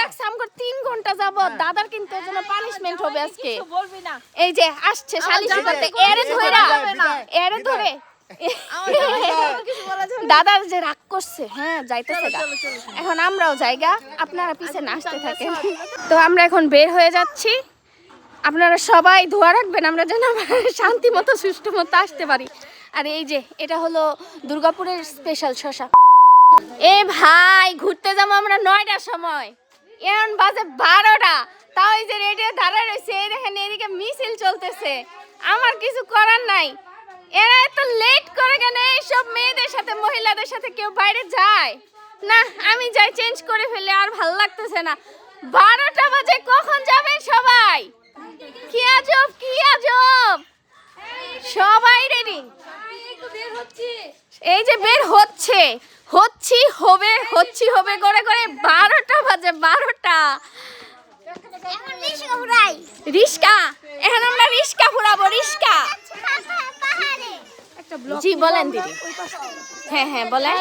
রাখছে আমগো 3 ঘন্টা যাবত দাদার কিন্তু এর জন্য পানিশমেন্ট হবে আজকে বলবি না এই যে আসছে সালিশি করতে এরে ধরে দাদার যে রাগ করছে হ্যাঁ যাইতেছে এখন আমরাও জায়গা আপনারা পিছনে আসতে থাকেন তো আমরা এখন বের হয়ে যাচ্ছি আপনারা সবাই দোয়া রাখবেন আমরা যেন শান্তি মতো সুষ্ঠু মতো আসতে পারি আর এই যে এটা হলো দুর্গাপুরের স্পেশাল শসা এ ভাই ঘুরতে যাবো আমরা 9টার সময় এখন বাজে 12টা তাও এই যে রেডিও দাঁড়া রয়েছে এই দেখেন এদিকে মিছিল চলতেছে আমার কিছু করার নাই এরা এত লেট করে কেন এইসব মেয়েদের সাথে মহিলাদের সাথে কেউ বাইরে যায় না আমি যাই চেঞ্জ করে ফেলে আর ভালো লাগতেছে না 12টা বাজে কখন যাবেন সবাই কি আজব সবাই রেডি এই যে বের হবে করে 12টা বাজে 12টা রিস্কা এখন আমরা রিস্কা ফুরাবো রিস্কা জি বলেন দিদি হ্যাঁ বলেন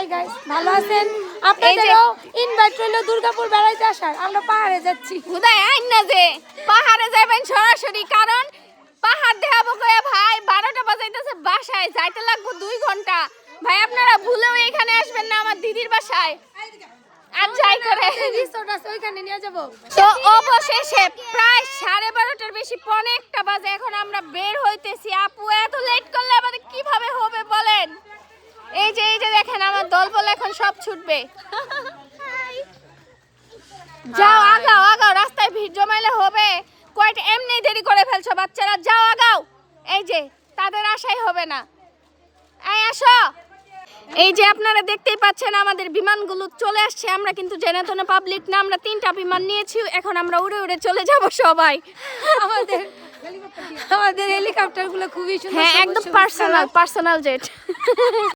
ভালো আছেন আপনাদেরও ইনভাইট রইল দুর্গাপুর বেড়াইতে আসার আমরা পাহাড়ে যাচ্ছি খুদাই আইন না যে পাহাড়ে যাবেন সরাসরি কারণ পাহাড় দেখাবো কয়ে ভাই 12টা বাজাইতেছে বাসায় যাইতে লাগবে 2 ঘন্টা ভাই আপনারা ভুলেও এখানে আসবেন না আমার দিদির বাসায় আর যাই করে রিসোর্ট আছে ওইখানে নিয়ে যাব তো অবশেষে প্রায় 12:30টার বেশি 1:45টা বাজে এখন আমরা বের হইতেছি আপু এত লেট করলে আমাদের কিভাবে হবে বলেন এই যে দেখেন আমার দলবল এখন সব ছুটবে যাও আগাও রাস্তায় ভিড় জমাইলে হবে কয়টা এমনি দেরি করে ফেলছো বাচ্চারা যাও আগাও এই যে তাদের আশাই হবে না এই আসো এই যে আপনারা দেখতেই পাচ্ছেন আমাদের বিমানগুলো চলে আসছে আমরা কিন্তু জেনেতনে পাবলিক না আমরা 3টা বিমান নিয়েছি এখন আমরা উড়ে চলে যাব সবাই আমাদের হেলিকপ্টারগুলো খুবই সুন্দর হ্যাঁ একদম পার্সোনাল জেট